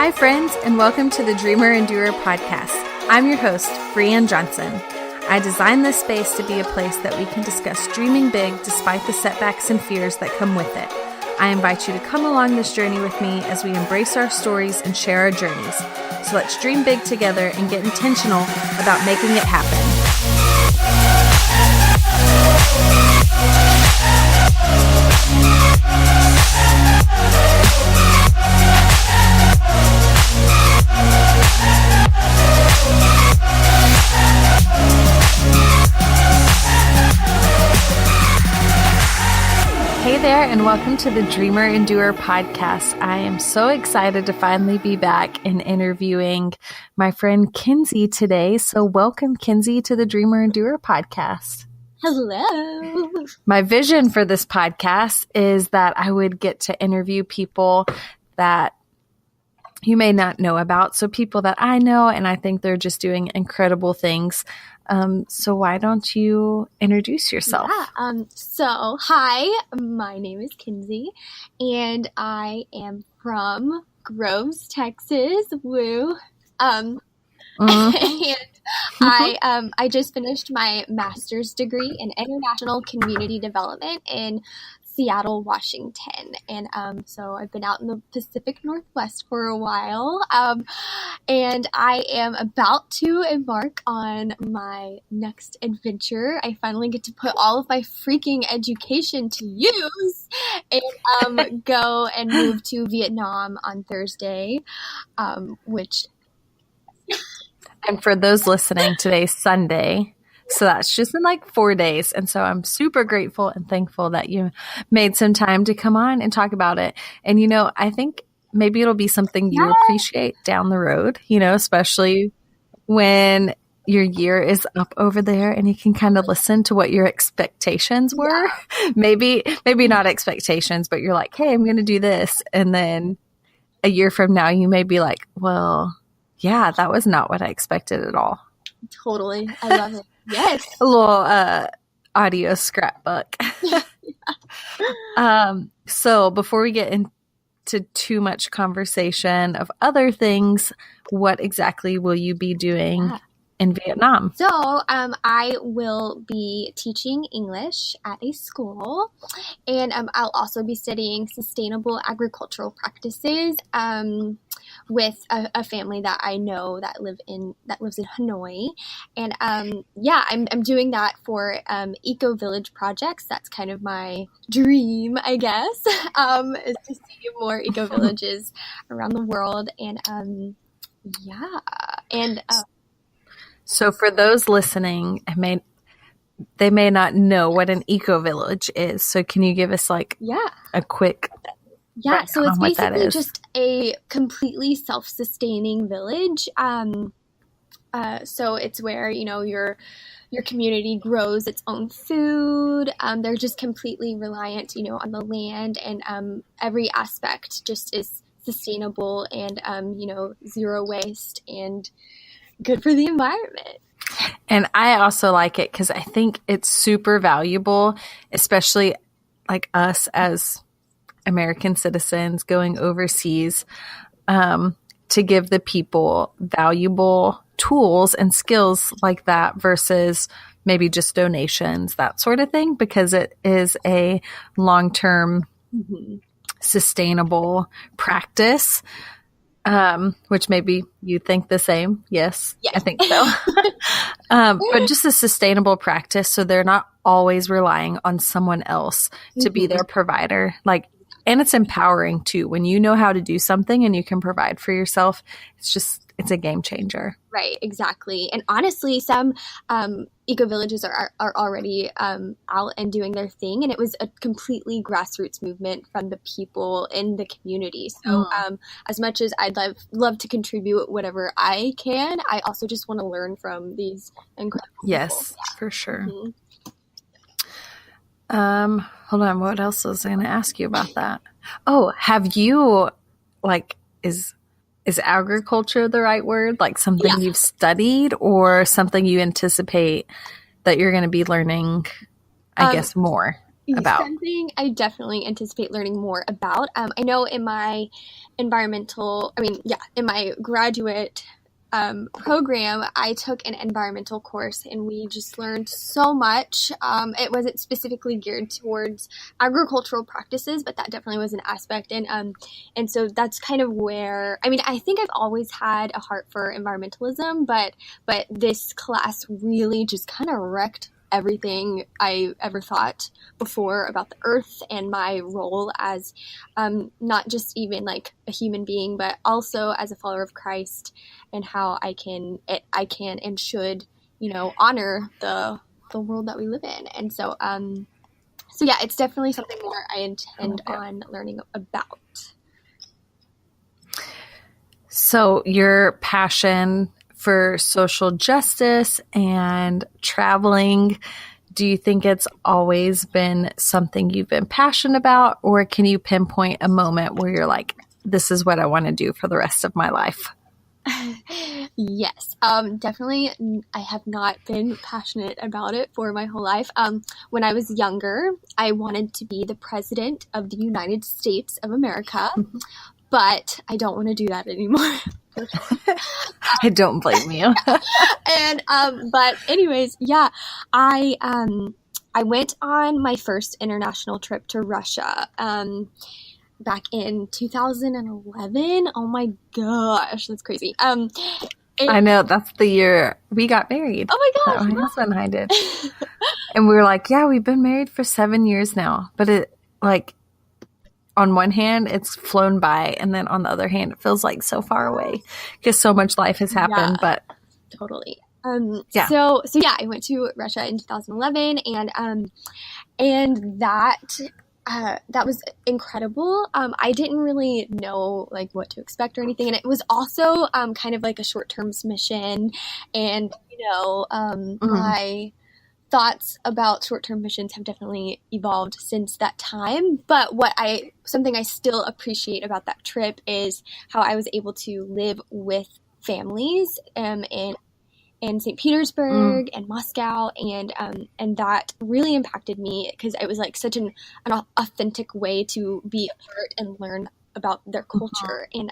Hi, friends, and welcome to the Dreamer and Doer podcast. I'm your host, Brianne Johnson. I designed this space to be a place that we can discuss dreaming big despite the setbacks and fears that come with it. I invite you to come along this journey with me as we embrace our stories and share our journeys. So let's dream big together and get intentional about making it happen. Hey there, and welcome to the Dreamer and Doer podcast. I am so excited to finally be back and interviewing my friend Kinsey today. So welcome, Kinsey, to the Dreamer and Doer podcast. Hello. My vision for this podcast is that I would get to interview people that you may not know about. So people that I know, and I think they're just doing incredible things. So why don't you introduce yourself? So hi, my name is Kinsey, and I am from Groves, Texas. Woo. And I just finished my master's degree in international community development in Seattle, Washington. And so I've been out in the Pacific Northwest for a while. And I am about to embark on my next adventure. I finally get to put all of my freaking education to use and go and move to Vietnam on Thursday, which... And for those listening, today's Sunday. So that's just in like 4 days. And so I'm super grateful and thankful that you made some time to come on and talk about it. And, you know, I think maybe it'll be something you appreciate down the road, you know, especially when your year is up over there and you can kind of listen to what your expectations were. Maybe not expectations, but you're like, hey, I'm going to do this. And then a year from now, you may be like, well, yeah, that was not what I expected at all. Totally. I love it. Yes. A little audio scrapbook. So before we get into too much conversation of other things, what exactly will you be doing in Vietnam? So I will be teaching English at a school, and I'll also be studying sustainable agricultural practices with a family that I know that lives in Hanoi. And I'm doing that for eco village projects. That's kind of my dream, I guess, is to see more eco villages around the world. And so for those listening, they may not know what an eco village is. So can you give us like a quick so it's basically just a completely self-sustaining village. So it's where, you know, your community grows its own food. They're just completely reliant, you know, on the land, and every aspect just is sustainable and, you know, zero waste and good for the environment. And I also like it because I think it's super valuable, especially like us as American citizens going overseas, to give the people valuable tools and skills like that versus maybe just donations, that sort of thing, because it is a long-term sustainable practice, which maybe you think the same. Yes. I think so. But just a sustainable practice. So they're not always relying on someone else to be their provider. And it's empowering too. When you know how to do something and you can provide for yourself, it's a game changer. Right, exactly. And honestly, some eco villages are already out and doing their thing. And it was a completely grassroots movement from the people in the community. So as much as I'd love to contribute whatever I can, I also just want to learn from these incredible people. For sure. Hold on. What else was I going to ask you about that? Oh, have you is agriculture the right word? Like something you've studied or something you anticipate that you're going to be learning, I guess, more? about? Something I definitely anticipate learning more about. I know in my in my graduate program, I took an environmental course and we just learned so much. It wasn't specifically geared towards agricultural practices, but that definitely was an aspect. And so that's kind of where, I think I've always had a heart for environmentalism, but this class really just kind of wrecked everything I ever thought before about the earth and my role as not just even like a human being, but also as a follower of Christ, and how I can and should, honor the world that we live in. And so yeah, it's definitely something more I intend on learning about. So your passion for social justice and traveling, do you think it's always been something you've been passionate about, or can you pinpoint a moment where you're like, this is what I want to do for the rest of my life? Yes, definitely. I have not been passionate about it for my whole life. When I was younger, I wanted to be the president of the United States of America, but I don't want to do that anymore. I don't blame you. And but anyways, yeah, I went on my first international trip to Russia back in 2011. Oh my gosh, that's crazy. I know, that's the year we got married. Oh my gosh, my husband and I did. And we were like, yeah, we've been married for 7 years now. But it, like, on one hand, it's flown by, and then on the other hand, it feels like so far away because so much life has happened. Yeah, but totally. Yeah. So yeah, I went to Russia in 2011, and that was incredible. I didn't really know like what to expect or anything, and it was also kind of like a short-term mission, and my thoughts about short-term missions have definitely evolved since that time. But something I still appreciate about that trip is how I was able to live with families in St. Petersburg and Moscow, and that really impacted me because it was like such an authentic way to be a part and learn about their culture. And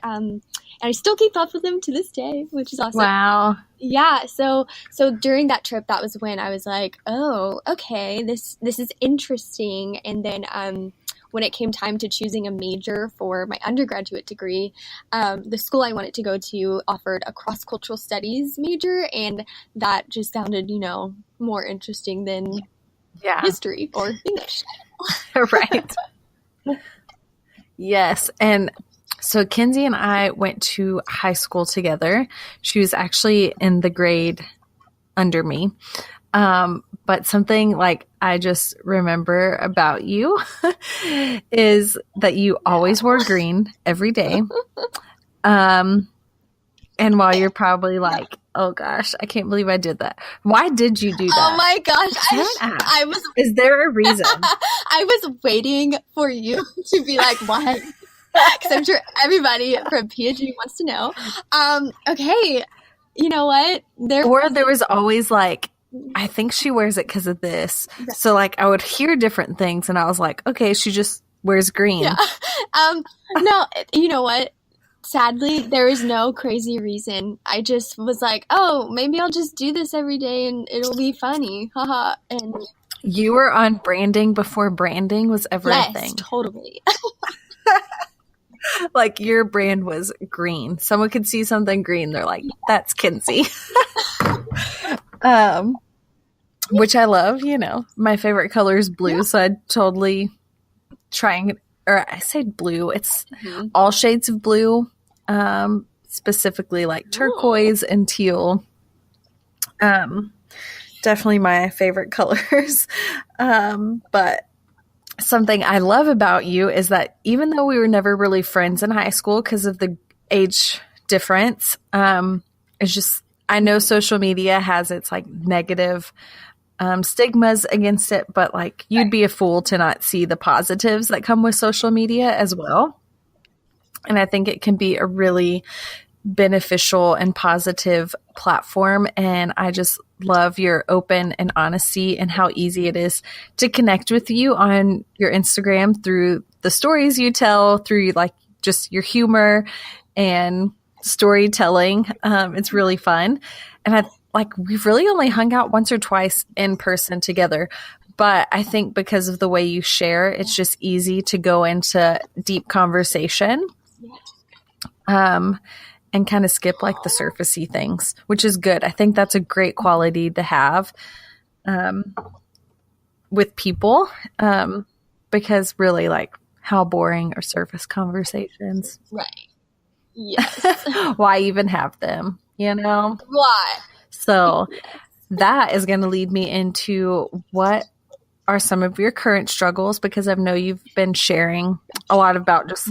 I still keep up with them to this day, which is awesome. Wow. Yeah. So during that trip, that was when I was like, oh, okay, this is interesting. And then when it came time to choosing a major for my undergraduate degree, the school I wanted to go to offered a cross-cultural studies major, and that just sounded, more interesting than history or English. Right. Yes. And so Kinsey and I went to high school together. She was actually in the grade under me. But something like I just remember about you is that you always wore green every day. And while you're probably like, oh gosh, I can't believe I did that. Why did you do that? Oh my gosh. I was. Is there a reason? I was waiting for you to be like, why? Because I'm sure everybody from PhD wants to know. Okay. You know what? There was always like, I think she wears it because of this. So like I would hear different things and I was like, okay, she just wears green. Yeah. No, you know what? Sadly, there is no crazy reason. I just was like, oh, maybe I'll just do this every day and it'll be funny. Haha. And you were on branding before branding was ever a thing. Yes, totally. Like your brand was green. Someone could see something green. They're like, that's Kinsey. Which I love, my favorite color is blue. So I'd totally I say blue. It's all shades of blue, specifically like turquoise and teal. Definitely my favorite colors. But something I love about you is that even though we were never really friends in high school because of the age difference, it's just, I know social media has its like negative stigmas against it, but like you'd be a fool to not see the positives that come with social media as well. And I think it can be a really beneficial and positive platform. And I just love your open and honesty and how easy it is to connect with you on your Instagram through the stories you tell, through like just your humor and storytelling. It's really fun. And we've really only hung out once or twice in person together. But I think because of the way you share, it's just easy to go into deep conversation. And kind of skip like the surfacey things, which is good. I think that's a great quality to have with people, because really, like, how boring are surface conversations? Right. Yes. Why even have them, you know? Why? So that is going to lead me into what are some of your current struggles, because I know you've been sharing a lot about just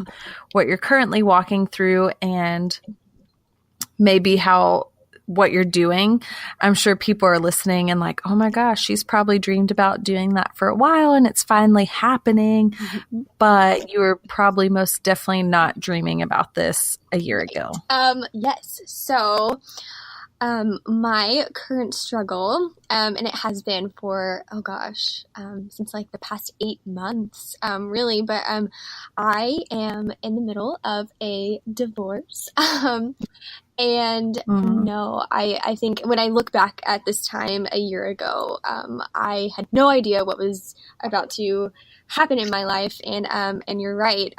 what you're currently walking through and maybe what you're doing. I'm sure people are listening and like, oh my gosh, she's probably dreamed about doing that for a while and it's finally happening. But you were probably most definitely not dreaming about this a year ago. Yes. So, my current struggle, and it has been for, since like the past 8 months, really, but, I am in the middle of a divorce. And no, I think when I look back at this time a year ago, I had no idea what was about to happen in my life. And you're right.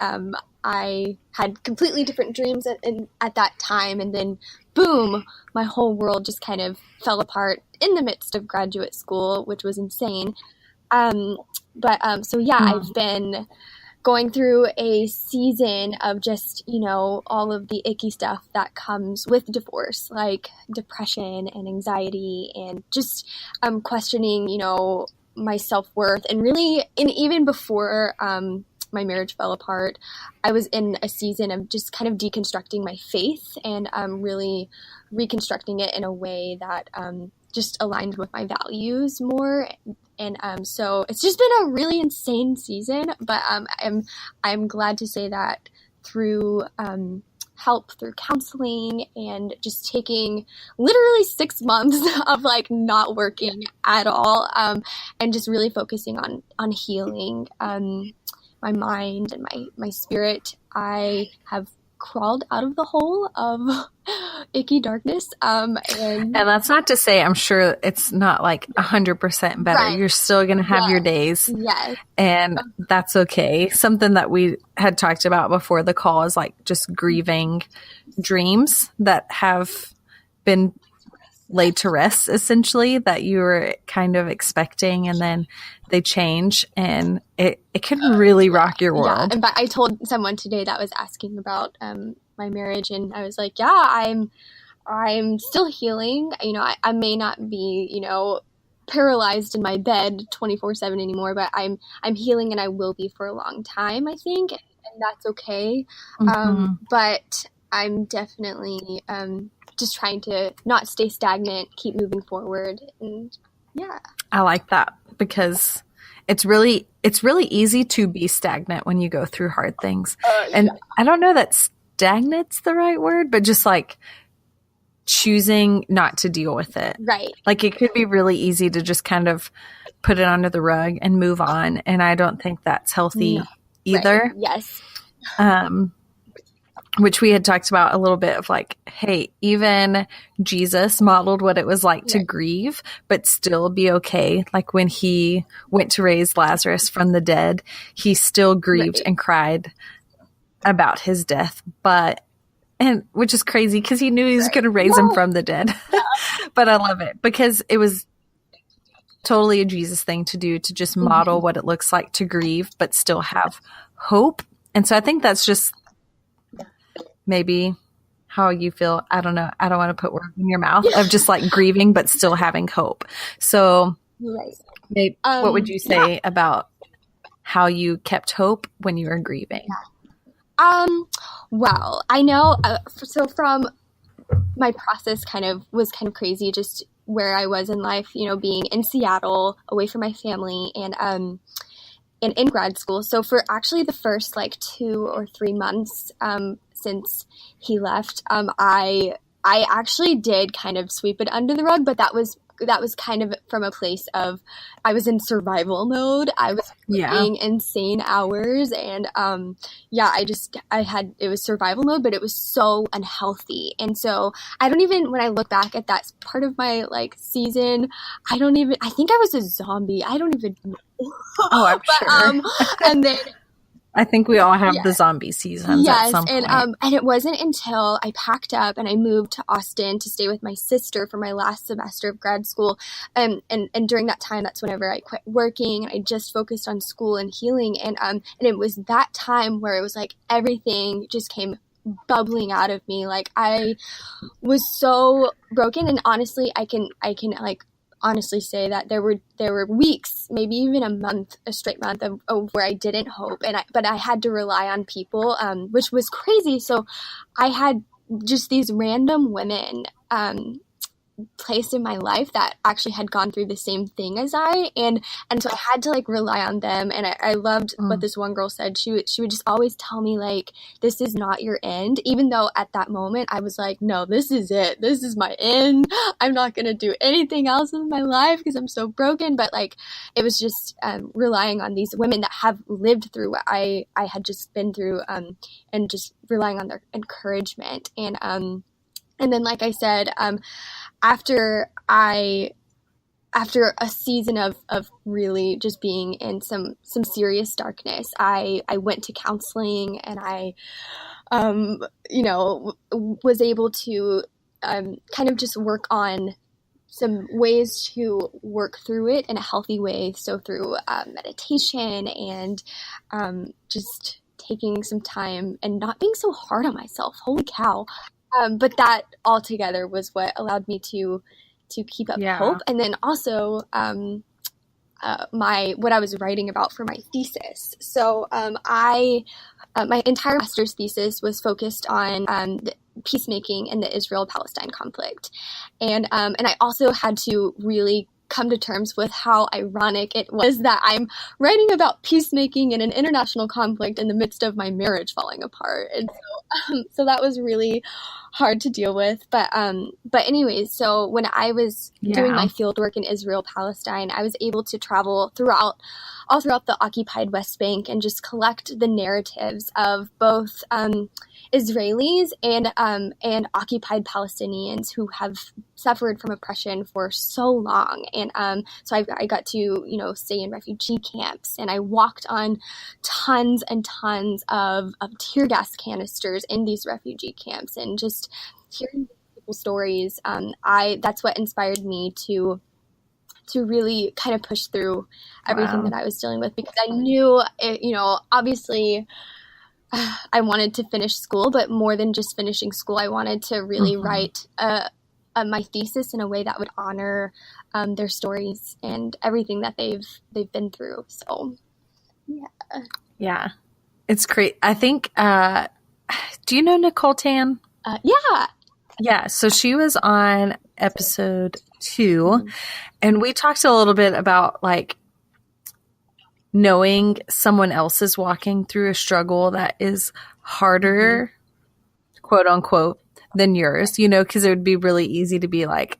I had completely different dreams at that time. And then boom, my whole world just kind of fell apart in the midst of graduate school, which was insane. I've been going through a season of just, all of the icky stuff that comes with divorce, like depression and anxiety and just questioning, my self-worth. And really, and even before my marriage fell apart, I was in a season of just kind of deconstructing my faith and really reconstructing it in a way that just aligned with my values more. And so it's just been a really insane season, but I'm glad to say that through help, through counseling, and just taking literally 6 months of like not working at all, and just really focusing on healing my mind and my spirit, I have crawled out of the hole of icky darkness. And that's not to say I'm sure it's not like 100% better. Right. You're still going to have your days. Yes. And that's okay. Something that we had talked about before the call is like just grieving dreams that have been laid to rest, essentially, that you were kind of expecting, and then they change, and it can really rock your world. Yeah, but I told someone today that was asking about my marriage, and I was like, yeah, I'm still healing. I may not be, paralyzed in my bed 24/7 anymore, but I'm healing, and I will be for a long time, I think, and that's okay. But I'm definitely just trying to not stay stagnant, keep moving forward. And yeah. I like that, because it's really easy to be stagnant when you go through hard things. And I don't know that stagnant's the right word, but just like choosing not to deal with it. Right. Like it could be really easy to just kind of put it under the rug and move on. And I don't think that's healthy either. Right. Yes. Which we had talked about a little bit of like, hey, even Jesus modeled what it was like to grieve, but still be okay. Like when he went to raise Lazarus from the dead, he still grieved and cried about his death, and which is crazy because he knew he was going to raise him from the dead. But I love it because it was totally a Jesus thing to do, to just model what it looks like to grieve, but still have hope. And so I think that's just maybe how you feel. I don't know. I don't want to put words in your mouth of just like grieving, but still having hope. So maybe, what would you say about how you kept hope when you were grieving? Well, I know. So from my process was kind of crazy, just where I was in life, being in Seattle away from my family and in grad school. So for actually the first like 2 or 3 months, since he left, I actually did kind of sweep it under the rug, but that was that was kind of from a place of, I was in survival mode. I was working insane hours, and it was survival mode, but it was so unhealthy. And so when I look back at that part of my like season, I think I was a zombie. I don't even know. Oh, I'm sure. And then I think we all have the zombie seasons at some point. And it wasn't until I packed up and I moved to Austin to stay with my sister for my last semester of grad school. And during that time, that's whenever I quit working. I just focused on school and healing. And it was that time where it was like everything just came bubbling out of me. Like I was so broken. And honestly, I can like honestly say that there were weeks, maybe even a straight month of where I didn't hope, but I had to rely on people, which was crazy. So I had just these random women placed in my life that actually had gone through the same thing as I, and so I had to like rely on them. And I loved what this one girl said. She would just always tell me like, this is not your end, even though at that moment I was like, no, this is it, this is my end, I'm not gonna do anything else in my life because I'm so broken. But like it was just relying on these women that have lived through what I had just been through, and just relying on their encouragement. And then, like I said, after a season of really just being in some serious darkness, I went to counseling, and I, was able to kind of just work on some ways to work through it in a healthy way. So through meditation and just taking some time and not being so hard on myself. Holy cow. But that all together was what allowed me to keep up hope. And then also what I was writing about for my thesis. So my entire master's thesis was focused on the peacemaking in the Israel-Palestine conflict. And I also had to really come to terms with how ironic it was that I'm writing about peacemaking in an international conflict in the midst of my marriage falling apart. And so that was really hard to deal with. But anyways, so when I was doing my field work in Israel, Palestine, I was able to travel all throughout the occupied West Bank and just collect the narratives of both Israelis and occupied Palestinians who have suffered from oppression for so long. And so I got to, stay in refugee camps, and I walked on tons and tons of tear gas canisters in these refugee camps, and just hearing people's stories. That's what inspired me to really kind of push through everything that I was dealing with, because I knew, obviously I wanted to finish school, but more than just finishing school, I wanted to really write my thesis in a way that would honor their stories and everything that they've been through. So, yeah, it's great. I think. Do you know Nicole Tan? Yeah. So she was on episode 2, and we talked a little bit about like knowing someone else is walking through a struggle that is harder, quote unquote, than yours, because it would be really easy to be like,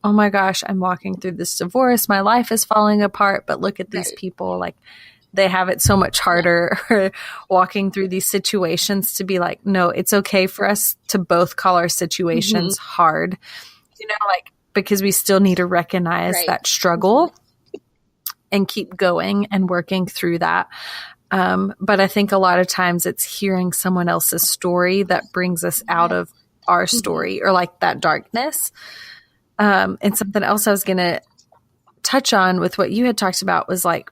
oh my gosh, I'm walking through this divorce, my life is falling apart, but look at these people, like they have it so much harder walking through these situations, to be like, no, it's okay for us to both call our situations hard, because we still need to recognize that struggle and keep going and working through that. But I think a lot of times it's hearing someone else's story that brings us out of our story, or like that darkness. And something else I was going to touch on with what you had talked about was like,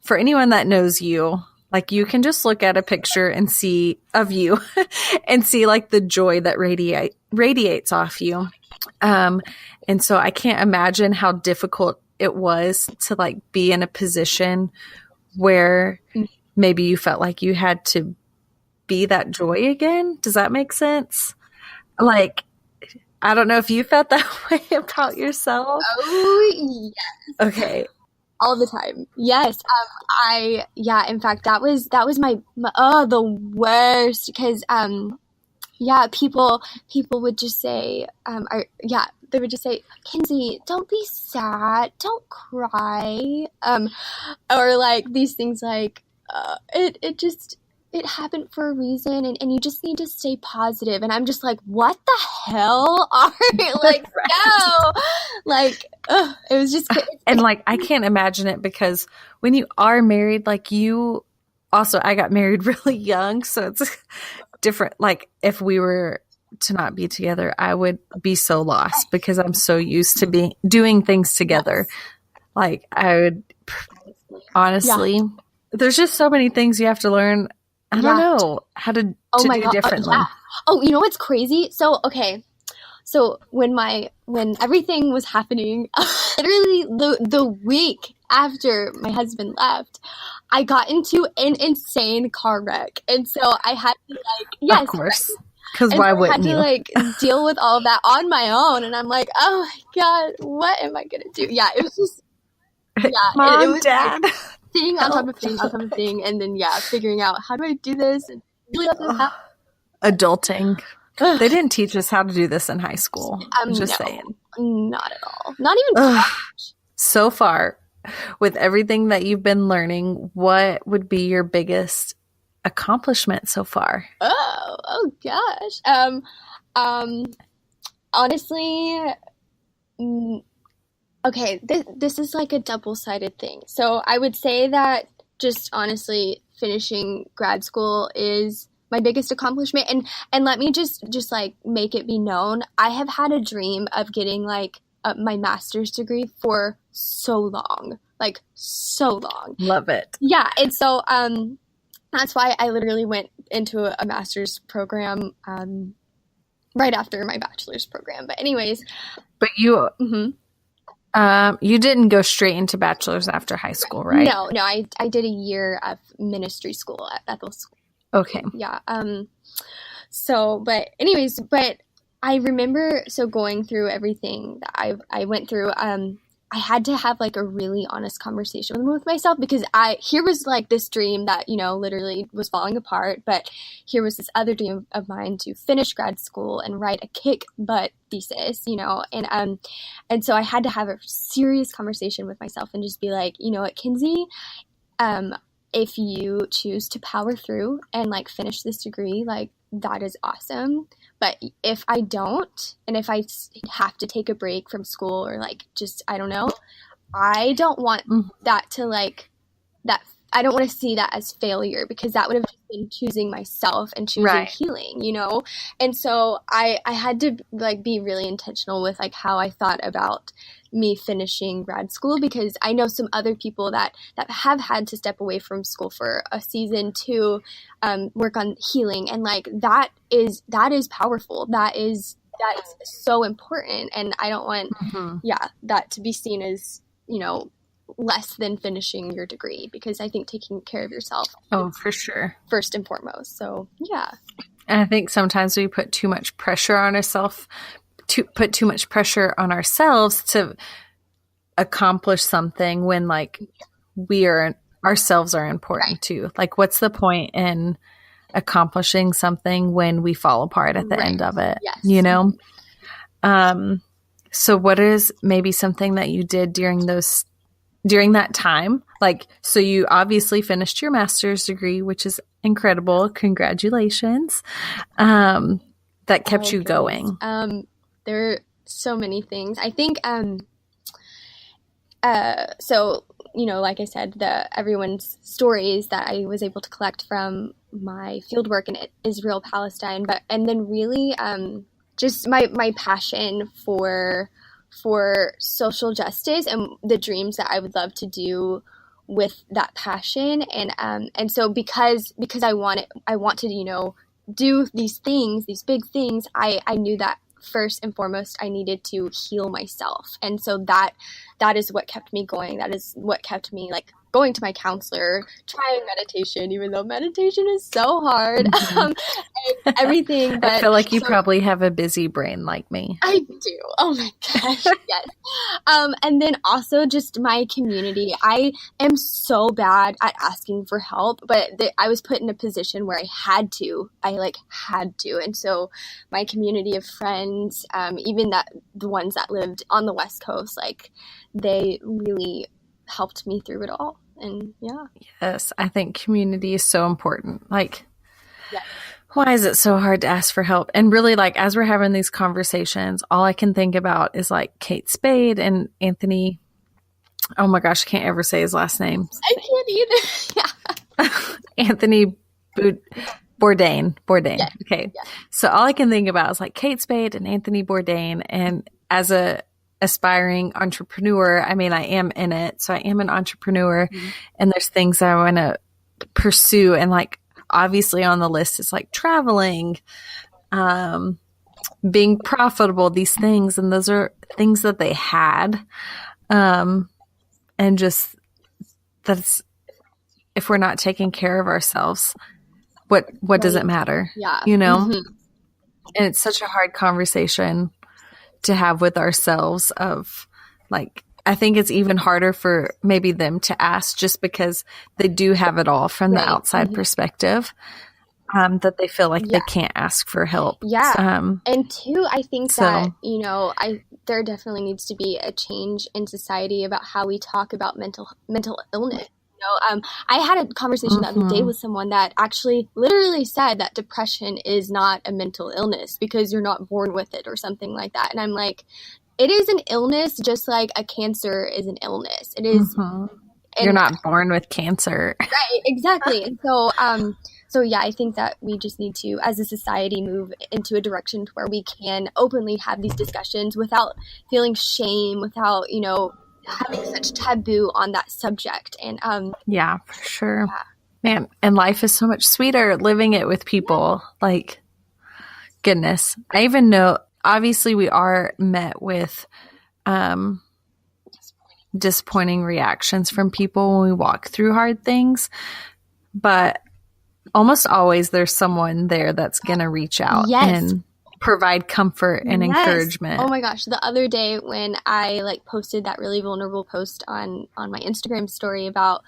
for anyone that knows you, like you can just look at a picture and see of you and see like the joy that radiates off you. And so I can't imagine how difficult it was to like be in a position where maybe you felt like you had to be that joy again. Does that make sense? Like, I don't know if you felt that way about yourself. Oh, yes. Okay. All the time. Yes. In fact, that was the worst, because, people would just say, they would just say, Kinsey, don't be sad, don't cry, or like these things like, it happened for a reason, and you just need to stay positive. And I'm just like, what the hell are you like, no, like, it was just, and like, I can't imagine it, because when you are married, like you also, I got married really young, so it's different. Like if we were to not be together, I would be so lost, because I'm so used to doing things together. Yes. Like I would, honestly, there's just so many things you have to learn. I don't know how to do differently. Oh, you know what's crazy? So, okay. So when everything was happening, literally the week after my husband left, I got into an insane car wreck. And so I had to like, yes. Of course. Because why wouldn't you? I had to like deal with all of that on my own. And I'm like, oh my God, what am I going to do? Yeah, it was just, Mom, it was Dad. Like, thing on top of thing on top of thing, and then figuring out, how do I do this? And adulting. They didn't teach us how to do this in high school. I'm just saying. Not at all. Not even so far, with everything that you've been learning, what would be your biggest accomplishment so far? Oh gosh. Honestly, okay, this is like a double-sided thing. So I would say that just honestly finishing grad school is my biggest accomplishment. And let me just like make it be known, I have had a dream of getting like my master's degree for so long. Like so long. Love it. Yeah. And so that's why I literally went into a master's program right after my bachelor's program. But anyways. But you... Mm-hmm. You didn't go straight into bachelor's after high school, right? No, I did a year of ministry school at Bethel School. Okay. Yeah. So, but anyways, but I remember, so going through everything that I went through, I had to have like a really honest conversation with myself, because here was like this dream that, literally was falling apart, but here was this other dream of mine to finish grad school and write a kick butt thesis, and so I had to have a serious conversation with myself and just be like, you know what, Kinsey, if you choose to power through and like finish this degree, like that is awesome. But if I don't, and if I have to take a break from school or like just, I don't know, I don't want that to like, that I don't want to see that as failure, because that would have just been choosing myself and choosing healing, And so I had to like be really intentional with like how I thought about me finishing grad school, because I know some other people that have had to step away from school for a season to work on healing, and like that is powerful. That is so important, and I don't want that to be seen as less than finishing your degree, because I think taking care of yourself for sure, first and foremost. So and I think sometimes we put too much pressure on ourselves to accomplish something when like ourselves are important too. Like, what's the point in accomplishing something when we fall apart at the end of it? Yes. So what is maybe something that you did during that time? Like, so you obviously finished your master's degree, which is incredible. Congratulations. That kept you going. There are so many things. I think, so, like I said, everyone's stories that I was able to collect from my fieldwork in Israel, Palestine, and then really, just my passion for social justice and the dreams that I would love to do with that passion. And so because I want to, do these things, these big things, I knew that first and foremost, I needed to heal myself. And so that is what kept me going. That is what kept me like going to my counselor, trying meditation, even though meditation is so hard, and everything. But I feel like you probably have a busy brain like me. I do. Oh my gosh, yes. And then also just my community. I am so bad at asking for help, but I was put in a position where I had to. And so my community of friends, even the ones that lived on the West Coast, like they really helped me through it all. And yeah. Yes, I think community is so important. Like, Yes. why is it so hard to ask for help? And really, like, as we're having these conversations, all I can think about is like Kate Spade and Anthony. Oh my gosh, I can't ever say his last name. I can't either. Yeah. Anthony Bourdain. Yes. Okay. Yes. So all I can think about is like Kate Spade and Anthony Bourdain. And as a aspiring entrepreneur, I mean, I am in it. So I am an entrepreneur, and there's things I want to pursue. And like, obviously on the list is like traveling, being profitable, these things. And those are things that they had. And just that's, if we're not taking care of ourselves, what does it matter? Yeah. You know? Mm-hmm. And it's such a hard conversation to have with ourselves of like, I think it's even harder for maybe them to ask just because they do have it all from the outside perspective, that they feel like they can't ask for help. Yeah. And two, I think that, you know, there definitely needs to be a change in society about how we talk about mental illness. You know, I had a conversation the other day with someone that actually literally said that depression is not a mental illness because you're not born with it or something like that. And I'm like, it is an illness just like a cancer is an illness. It is. You're not born with cancer. Right, exactly. And so yeah, I think that we just need to, as a society, move into a direction where we can openly have these discussions without feeling shame, without, you know, having such taboo on that subject. And yeah, for sure. Man, and life is so much sweeter living it with people. Like, goodness. I even know, obviously we are met with disappointing reactions from people when we walk through hard things, but almost always there's someone there that's going to reach out and provide comfort and encouragement. Oh my gosh. The other day when I like posted that really vulnerable post on my Instagram story about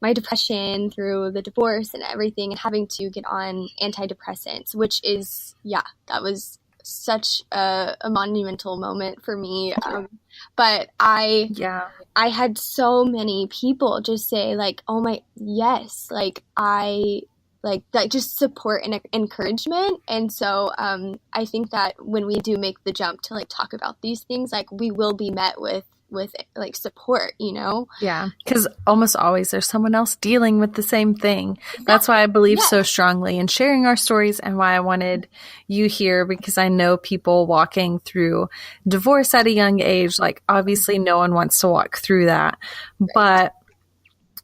my depression through the divorce and everything and having to get on antidepressants, which is, that was such a monumental moment for me. But I had so many people just say like, oh my, yes, like like just support and encouragement. And so I think that when we do make the jump to like talk about these things, like we will be met with like support, you know? Yeah. Because almost always there's someone else dealing with the same thing. That's why I believe so strongly in sharing our stories and why I wanted you here, because I know people walking through divorce at a young age, like obviously no one wants to walk through that, but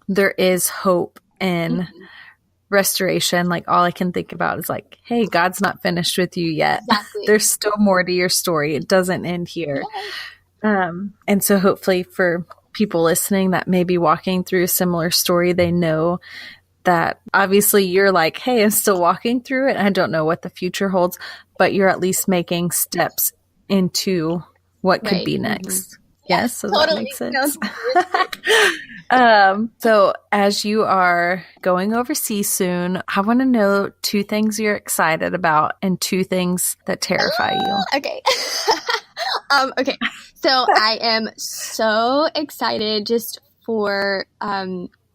there is hope and restoration. Like all I can think about is like, hey, God's not finished with you yet. Exactly. There's still more to your story. It doesn't end here. And so hopefully for people listening that may be walking through a similar story, they know that obviously you're like, hey, I'm still walking through it. I don't know what the future holds, but you're at least making steps into what could be next. Yes. So totally. That makes sense. So as you are going overseas soon, I want to know 2 things you're excited about and 2 things that terrify you. Okay. Okay. So I am so excited just for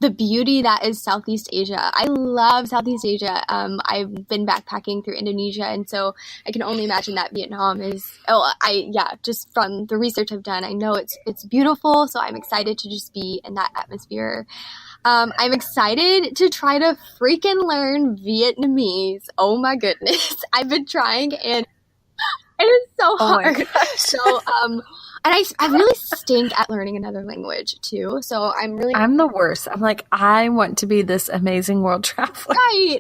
the beauty that is Southeast Asia. I love Southeast Asia. I've been backpacking through Indonesia, and so I can only imagine that Vietnam is, just from the research I've done, I know it's beautiful, so I'm excited to just be in that atmosphere. I'm excited to try to freaking learn Vietnamese. Oh my goodness. I've been trying, and it is so hard. So, and I really stink at learning another language too. So I'm the worst. I'm like, I want to be this amazing world traveler. Right.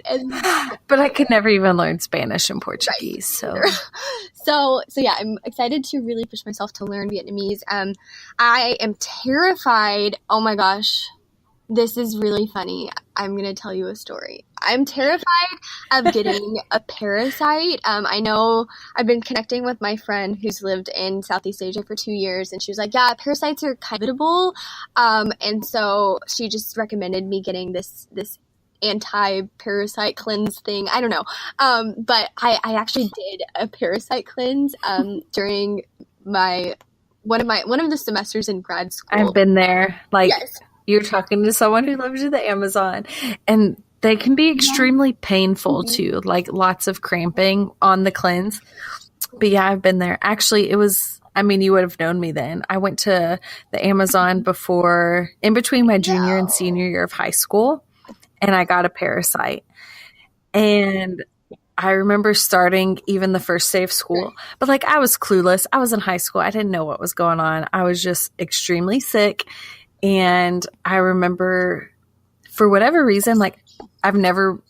But I could never even learn Spanish and Portuguese. Right. So yeah, I'm excited to really push myself to learn Vietnamese. I am terrified. Oh my gosh. this is really funny. I'm going to tell you a story. I'm terrified of getting a parasite. I know I've been connecting with my friend who's lived in Southeast Asia for 2 years, and she was like, yeah, parasites are kind of inevitable. And so she just recommended me getting this anti-parasite cleanse thing. I don't know. But I actually did a parasite cleanse during one of the semesters in grad school. I've been there. Like, yes. You're talking to someone who lives in the Amazon, and they can be extremely painful too, like lots of cramping on the cleanse. But yeah, I've been there. Actually, you would have known me then. I went to the Amazon in between my junior and senior year of high school, and I got a parasite. And I remember starting even the first day of school, but like I was clueless. I was in high school. I didn't know what was going on. I was just extremely sick. And I remember, for whatever reason, like I've never,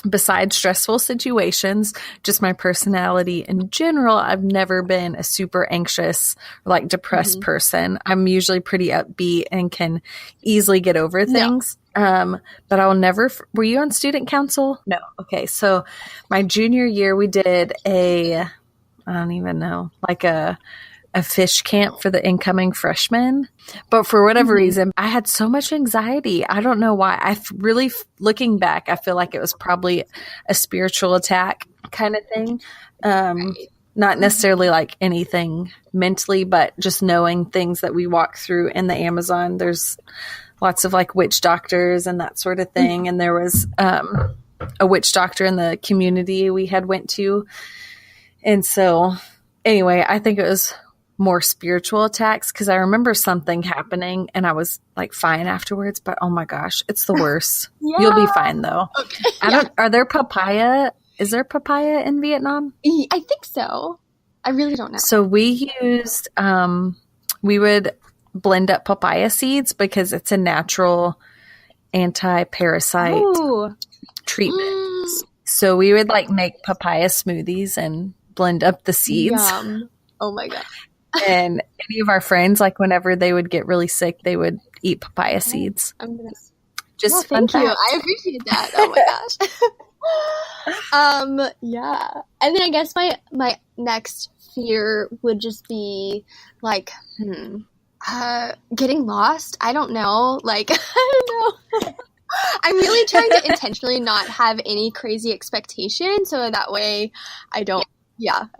besides stressful situations, just my personality in general, I've never been a super anxious or like depressed person. I'm usually pretty upbeat and can easily get over things. But I will never, were you on student council? No. Okay. So my junior year, we did I don't even know, like a fish camp for the incoming freshmen. But for whatever reason, I had so much anxiety. I don't know why. Looking back, I feel like it was probably a spiritual attack kind of thing. Not necessarily like anything mentally, but just knowing things that we walk through in the Amazon. There's lots of like witch doctors and that sort of thing. And there was a witch doctor in the community we had went to. And so anyway, I think it was more spiritual attacks, because I remember something happening and I was like fine afterwards, but oh my gosh, it's the worst. Yeah. You'll be fine though. Okay. Are there papaya? Is there papaya in Vietnam? I think so. I really don't know. So we used, we would blend up papaya seeds because it's a natural anti-parasite treatment. So we would like make papaya smoothies and blend up the seeds. Yum. Oh my God. And any of our friends, like whenever they would get really sick, they would eat papaya seeds. Just thank you. I appreciate that. Oh my gosh. Yeah. And then I guess my next fear would just be like, getting lost. I don't know. Like, I don't know. I'm really trying to intentionally not have any crazy expectations, so that way I don't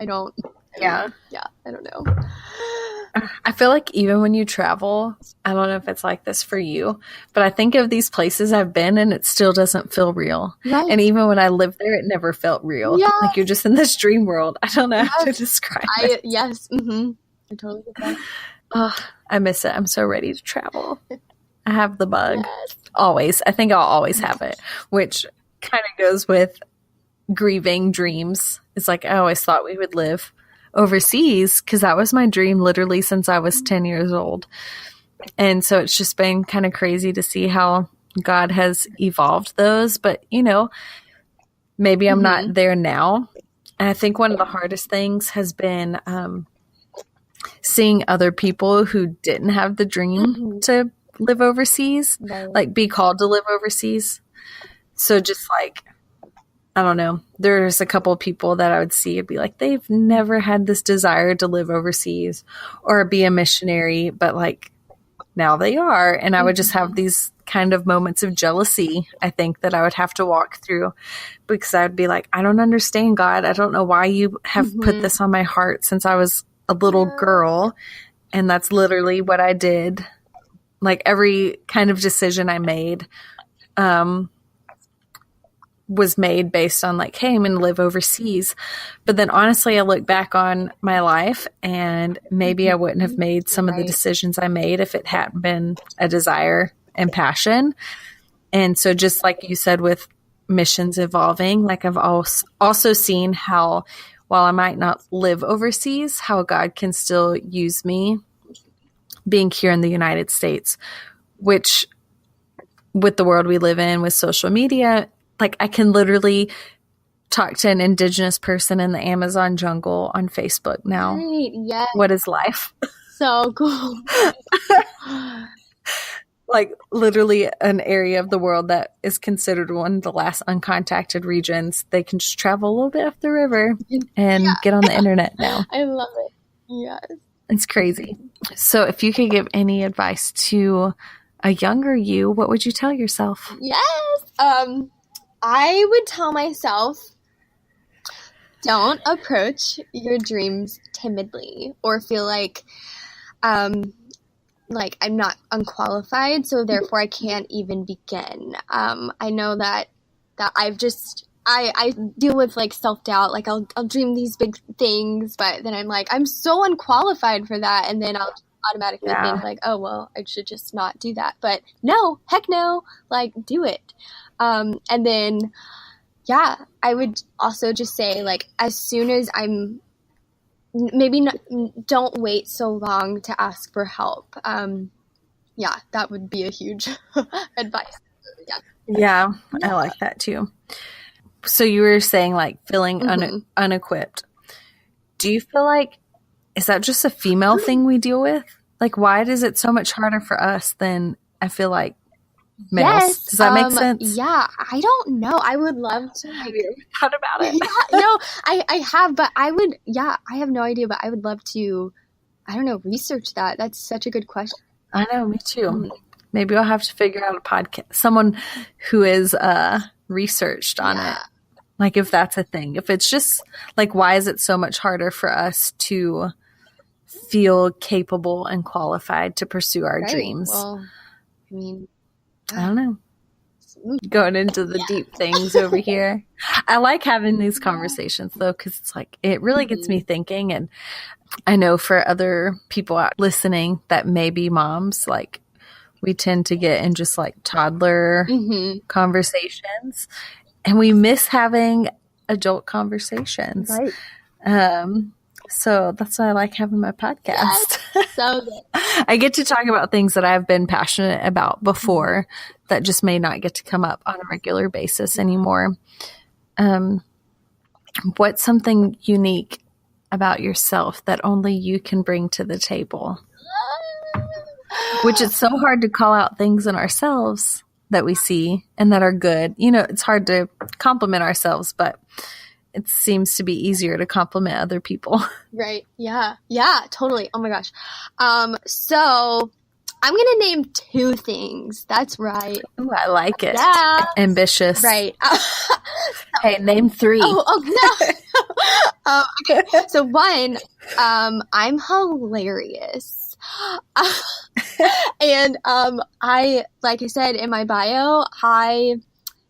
know. I feel like even when you travel, I don't know if it's like this for you, but I think of these places I've been and it still doesn't feel real. Right. And even when I lived there, it never felt real. Yes. Like you're just in this dream world. I don't know how to describe it. Yes. Mm-hmm. I totally get that. Oh, I miss it. I'm so ready to travel. I have the bug. Yes. Always. I think I'll always have it, which kind of goes with grieving dreams. It's like I always thought we would live overseas, because that was my dream literally since I was 10 years old. And so it's just been kind of crazy to see how God has evolved those. But, maybe I'm not there now. And I think one of the hardest things has been seeing other people who didn't have the dream to live overseas, like be called to live overseas. So just like, I don't know. There's a couple of people that I would see and be like, they've never had this desire to live overseas or be a missionary, but like now they are. And I would just have these kind of moments of jealousy, I think, that I would have to walk through, because I would be like, I don't understand, God. I don't know why you have put this on my heart since I was a little girl. And that's literally what I did. Like every kind of decision I made, was made based on like, hey, I'm going to live overseas. But then honestly, I look back on my life and maybe I wouldn't have made some of the decisions I made if it hadn't been a desire and passion. And so just like you said, with missions evolving, like I've also seen how, while I might not live overseas, how God can still use me being here in the United States, which with the world we live in with social media, like I can literally talk to an indigenous person in the Amazon jungle on Facebook now. Right, yes. What is life? So cool. like literally an area of the world that is considered one of the last uncontacted regions. They can just travel a little bit up the river and get on the internet now. I love it. Yes. It's crazy. So if you could give any advice to a younger you, what would you tell yourself? Yes. I would tell myself, don't approach your dreams timidly or feel like I'm not unqualified, so therefore I can't even begin. I know that I deal with like self-doubt. Like I'll dream these big things, but then I'm like, I'm so unqualified for that. And then I'll automatically think like, oh, well, I should just not do that. But no, heck no, like do it. And then, yeah, I would also just say like, as soon as I'm don't wait so long to ask for help. Yeah, that would be a huge advice. Yeah, I like that too. So you were saying like feeling unequipped. Do you feel like, is that just a female thing we deal with? Like, why is it so much harder for us than I feel like males? Yes, does that make sense? Yeah, I don't know. I would love to. Have you ever thought about it? Yeah, no, I have, but I have no idea, but I would love to, I don't know, research that. That's such a good question. I know, me too. Maybe I'll have to figure out a podcast, someone who is researched on it. Like if that's a thing. If it's just like, why is it so much harder for us to feel capable and qualified to pursue our dreams? Well, I mean, I don't know. Going into the deep things over here. I like having these conversations though, because it's like, it really gets me thinking. And I know for other people out listening that may be moms, like we tend to get in just like toddler conversations and we miss having adult conversations. Right. So that's why I like having my podcast. Yes, so good. I get to talk about things that I've been passionate about before that just may not get to come up on a regular basis anymore. What's something unique about yourself that only you can bring to the table? Which it's so hard to call out things in ourselves that we see and that are good. You know, it's hard to compliment ourselves, but it seems to be easier to compliment other people. Right. Yeah. Yeah, totally. Oh my gosh. So I'm going to name 2 things. That's right. Ooh, I like it. Yeah. Ambitious. Right. Hey, name 3. Oh no. Okay. So 1, I'm hilarious. And like I said in my bio,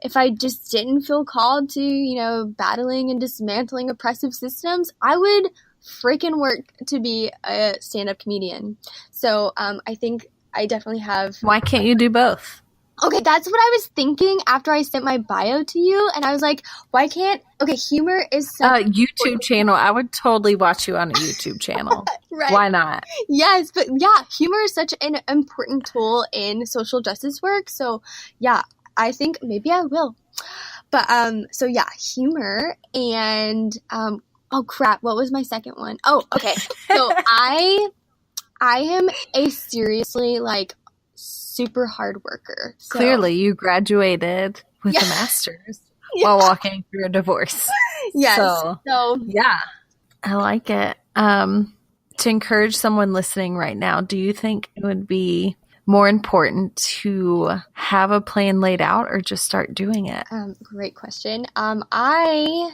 if I just didn't feel called to, battling and dismantling oppressive systems, I would freaking work to be a stand-up comedian. So I think I definitely have. Why can't you do both? Okay, that's what I was thinking after I sent my bio to you, and I was like, why can't? Okay, humor is YouTube channel. I would totally watch you on a YouTube channel. Right. Why not? Yes, but yeah, humor is such an important tool in social justice work. So yeah, I think maybe I will. But so yeah, humor and oh crap, what was my second one? Oh, okay. So I am a seriously super hard worker. So. Clearly, you graduated with a master's while walking through a divorce. Yes. So yeah, I like it. To encourage someone listening right now, do you think it would be more important to have a plan laid out or just start doing it? Great question. I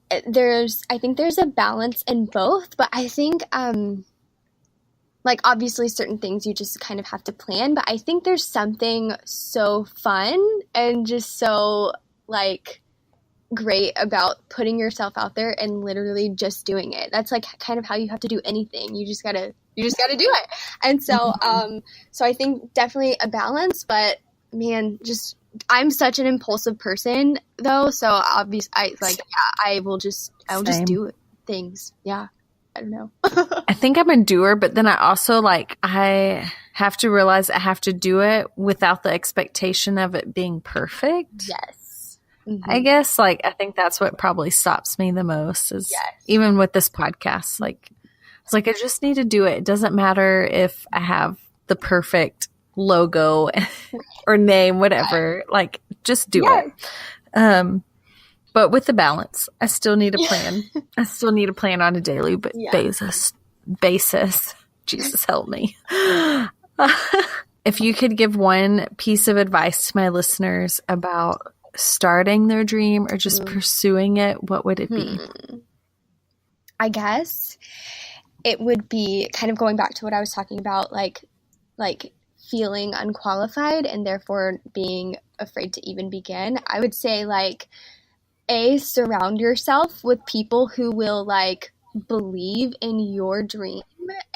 think there's a balance in both, but I think obviously certain things you just kind of have to plan, but I think there's something so fun and just so great about putting yourself out there and literally just doing it. That's kind of how you have to do anything. You just gotta do it. And so so I think definitely a balance, but man, I'm such an impulsive person though, so obviously I will just do things. Yeah. I don't know. I think I'm a doer, but then I also I have to realize I have to do it without the expectation of it being perfect. Yes. Mm-hmm. I guess I think that's what probably stops me the most is even with this podcast. It's I just need to do it. It doesn't matter if I have the perfect logo or name, whatever. Like, just do it. But with the balance, I still need a plan. I still need a plan on a daily basis. Jesus help me. If you could give one piece of advice to my listeners about starting their dream or just pursuing it, what would it be? I guess it would be kind of going back to what I was talking about, like feeling unqualified and therefore being afraid to even begin. I would say, like, surround yourself with people who will, like, believe in your dream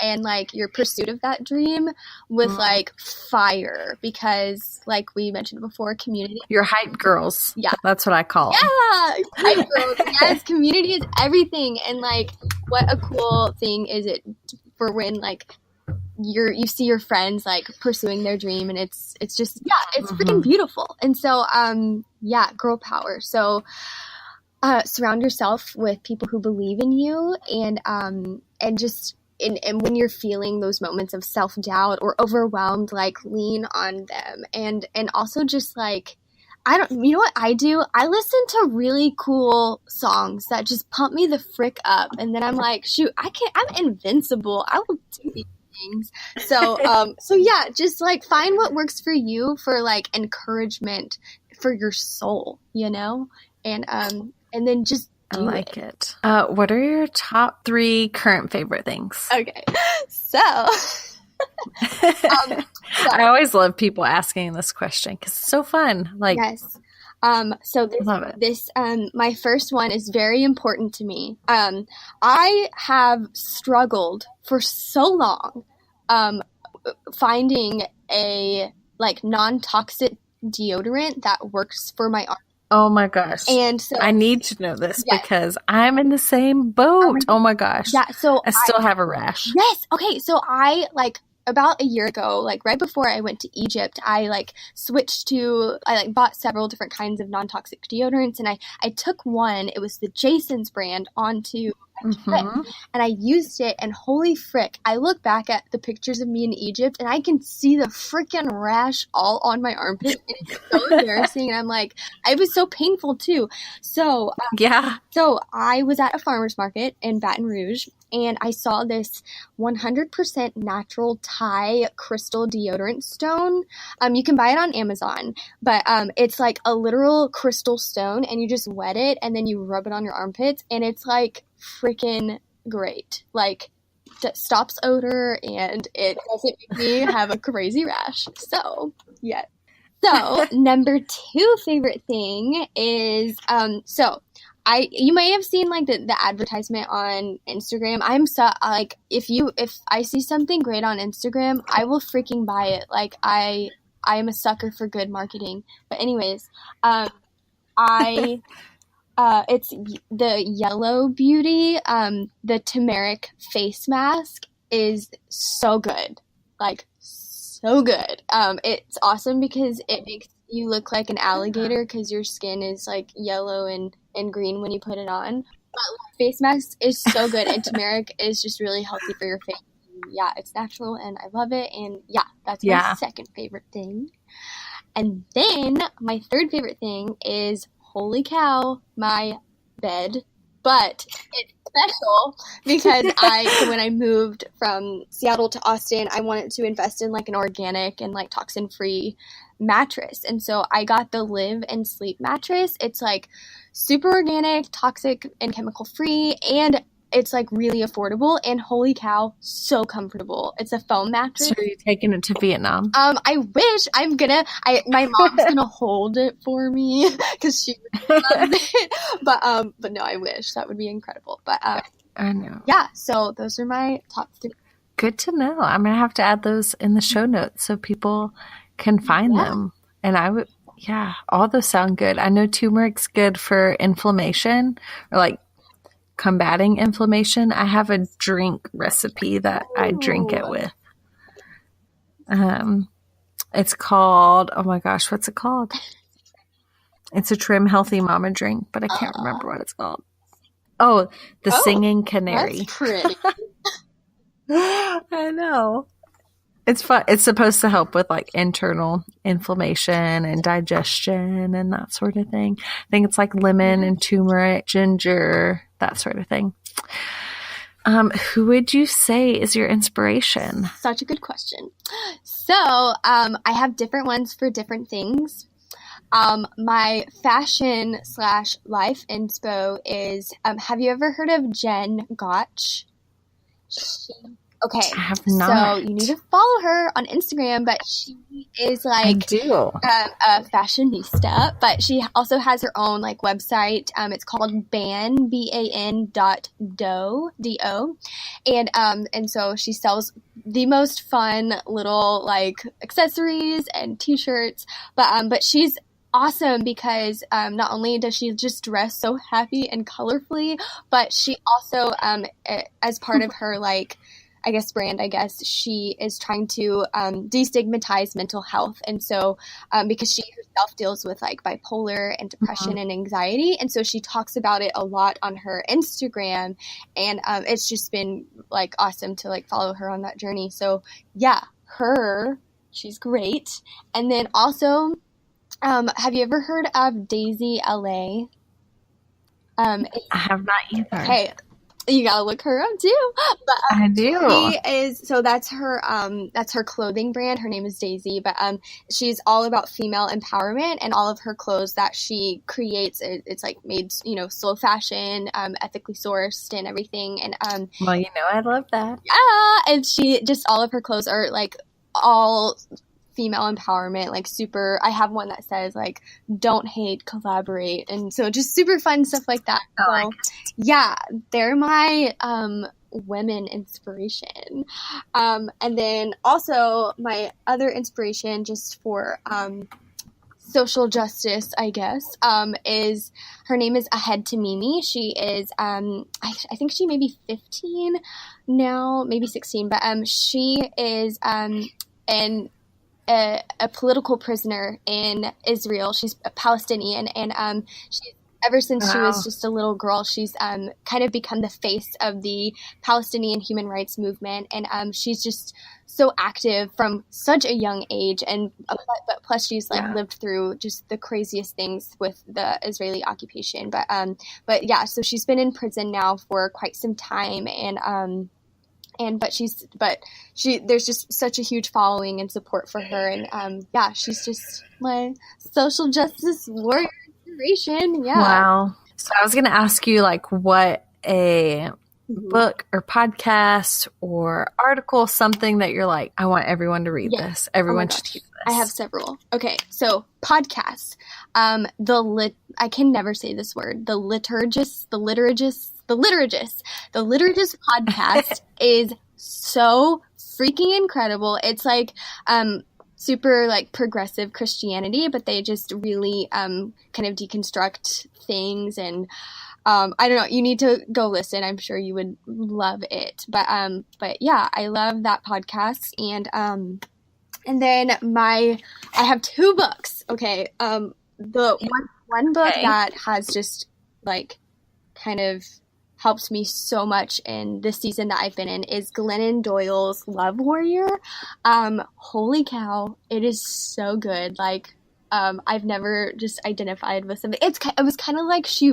and, like, your pursuit of that dream with like fire, because, like we mentioned before, community. Your hype girls. Yeah. That's what I call them. Yeah. Hype girls. Yes. Community is everything. And, like, what a cool thing is it for when, like, you see your friends, like, pursuing their dream, and it's just, it's freaking beautiful. And so, girl power. So, surround yourself with people who believe in you, and just, and when you're feeling those moments of self-doubt or overwhelmed, like, lean on them, and also just, like, you know what I do? I listen to really cool songs that just pump me the frick up, and then I'm like, shoot, I'm invincible. I will do these things. So, just, like, find what works for you for, like, encouragement for your soul, you know, and then just do it. What are your top 3 current favorite things? Okay, so. I always love people asking this question because it's so fun. Like, yes. So this my first one is very important to me. I have struggled for so long, finding a, like, non-toxic deodorant that works for my arm. Oh my gosh. And so I need to know this because I'm in the same boat. Oh my gosh. Yeah. So I still have a rash. Yes. Okay. So I, like, about a year ago, like, right before I went to Egypt, I, like, bought several different kinds of non-toxic deodorants, and I took one, it was the Jason's brand, onto my trip, and I used it, and holy frick, I look back at the pictures of me in Egypt, and I can see the freaking rash all on my armpit, and it's so embarrassing, and I'm like, it was so painful too. So, so I was at a farmer's market in Baton Rouge, and I saw this 100% natural Thai crystal deodorant stone. You can buy it on Amazon, but it's like a literal crystal stone, and you just wet it, and then you rub it on your armpits, and it's, like, freaking great. Like, it stops odor, and it doesn't make me have a crazy rash. So, yeah. So, number 2 favorite thing is, you may have seen, like, the advertisement on Instagram. I'm so, like, if I see something great on Instagram, I will freaking buy it. Like, I am a sucker for good marketing. But anyways, it's the Yellow Beauty, the turmeric face mask is so good. Like, so good. It's awesome because it makes you look like an alligator because your skin is, like, yellow and green when you put it on. But face mask is so good, and turmeric is just really healthy for your face. Yeah, it's natural, and I love it. And that's my second favorite thing. And then my third favorite thing is, holy cow, my bed. But it's special because when I moved from Seattle to Austin, I wanted to invest in, like, an organic and, like, toxin-free mattress. And so I got the Live and Sleep mattress. It's, like, super organic, toxic and chemical free, and it's, like, really affordable, and holy cow, so comfortable. It's a foam mattress. So you're taking it to Vietnam? I wish. My mom's gonna hold it for me because she loves it. But no, I wish. That would be incredible. But I know. Yeah, so those are my top 3. Good to know. I'm gonna have to add those in the show notes so people can find them. And I would, all those sound good. I know turmeric's good for inflammation, or, like, combating inflammation. I have a drink recipe that I drink it with. It's called, oh my gosh, what's it called? It's a Trim Healthy Mama drink, but I can't remember what it's called. Oh, the Singing Canary. That's pretty. I know. It's fun. It's supposed to help with like internal inflammation and digestion and that sort of thing. I think it's like lemon and turmeric, ginger, that sort of thing. Who would you say is your inspiration? Such a good question. So, I have different ones for different things. My fashion / life inspo is, have you ever heard of Jen Gotch? Okay, I have not. so you need to follow her on Instagram, but she is like a fashionista, but she also has her own like website. It's called ban.do, D-O. And so she sells the most fun little like accessories and t-shirts, but she's awesome because not only does she just dress so happy and colorfully, but she also as part of her like brand, she is trying to destigmatize mental health. And so because she herself deals with like bipolar and depression and anxiety, and so she talks about it a lot on her Instagram, and it's just been like awesome to like follow her on that journey. So yeah, she's great. And then also, have you ever heard of Daisy LA? I have not either. Okay, you gotta look her up too. But, I do. That's her clothing brand. Her name is Daisy, but she's all about female empowerment, and all of her clothes that she creates, it's like made, slow fashion, ethically sourced and everything. And well, I love that. Yeah, and all of her clothes are like all female empowerment, like super. I have one that says like don't hate, collaborate, and so just super fun stuff like that. So yeah, they're my women inspiration. And then also my other inspiration just for social justice, I guess, is her name is Ahead to Mimi. She is I think she may be 15 now, maybe 16, but she is a political prisoner in Israel. She's a Palestinian, and she's ever since she was just a little girl, she's kind of become the face of the Palestinian human rights movement, and she's just so active from such a young age, and but plus she's like lived through just the craziest things with the Israeli occupation. But yeah, so she's been in prison now for quite some time, and there's just such a huge following and support for her, and yeah, she's just my social justice warrior inspiration. Yeah. Wow. So I was going to ask you like what a book or podcast or article, something that you're like, I want everyone to read this. Everyone should read this. I have several. Okay, so podcasts. I can never say this word. The Liturgist podcast is so freaking incredible. It's like super like progressive Christianity, but they just really kind of deconstruct things, and I don't know, you need to go listen. I'm sure you would love it. But yeah, I love that podcast. And then I have two books. Okay. The one book that has just like kind of helped me so much in this season that I've been in is Glennon Doyle's Love Warrior. Holy cow, it is so good. Like, I've never just identified with something. It was kind of like she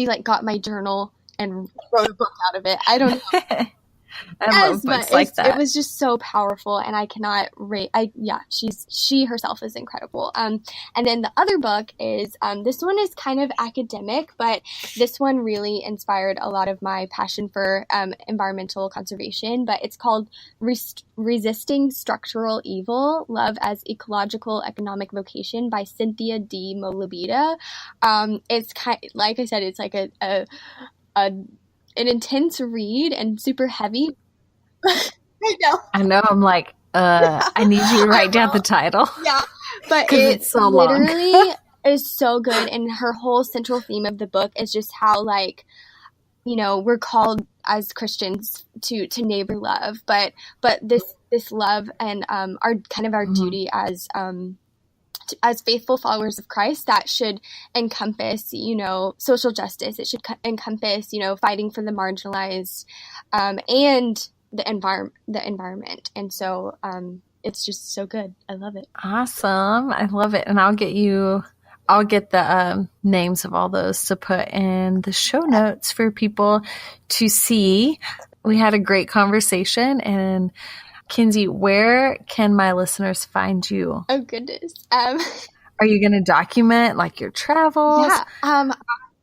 like got my journal and wrote a book out of it. I don't know. I love books like that. It was just so powerful, and I cannot rate. She herself is incredible. And then the other book is this one is kind of academic, but this one really inspired a lot of my passion for environmental conservation. But it's called Resisting Structural Evil: Love as Ecological Economic Vocation by Cynthia D. Molibita. It's like I said, it's like an intense read and super heavy. I know. I'm like, I need you to write down the title. Yeah, but it's so literally long. is so good. And her whole central theme of the book is just how, like, we're called as Christians to neighbor love, but this love and our kind of our duty as faithful followers of Christ, that should encompass, social justice. It should encompass, fighting for the marginalized, and the environment. And so it's just so good. I love it. Awesome. I love it. And I'll get the names of all those to put in the show notes for people to see. We had a great conversation. And Kinsey, where can my listeners find you? Oh, goodness. Are you going to document like your travels? Yeah.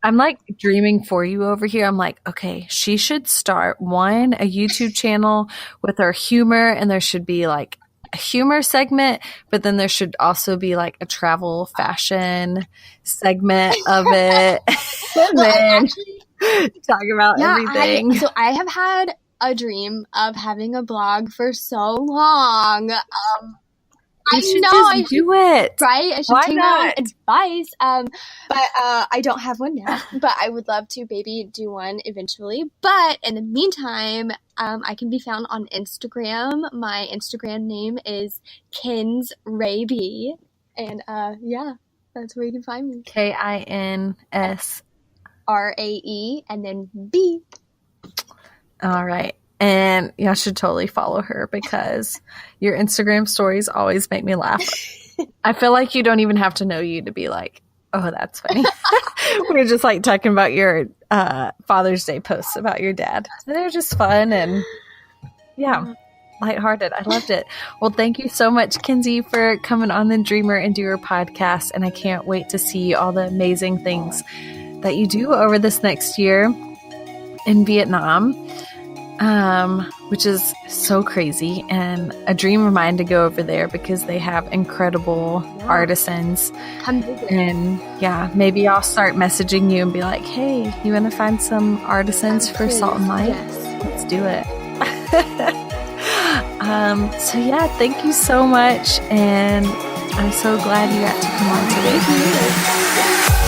I'm like dreaming for you over here. I'm like, okay, she should start a YouTube channel with her humor, and there should be like a humor segment, but then there should also be like a travel fashion segment of it. And then talk about everything. So I have had a dream of having a blog for so long. I should do it. Right? I should Why take not? my own advice. But I don't have one now. But I would love to maybe do one eventually. But in the meantime, I can be found on Instagram. My Instagram name is KinsRayB. And yeah, that's where you can find me. KINS RAE and then B. All right. And y'all should totally follow her because your Instagram stories always make me laugh. I feel like you don't even have to know you to be like, oh, that's funny. We're just like talking about your Father's Day posts about your dad. They're just fun and lighthearted. I loved it. Well, thank you so much, Kinsey, for coming on the Dreamer and Doer podcast. And I can't wait to see all the amazing things that you do over this next year in Vietnam. Which is so crazy and a dream of mine to go over there because they have incredible artisans. Come visit. And maybe I'll start messaging you and be like, hey, you want to find some artisans for Salt and Light? Yes. Let's do it. So thank you so much. And I'm so glad you got to come on today. Thank you.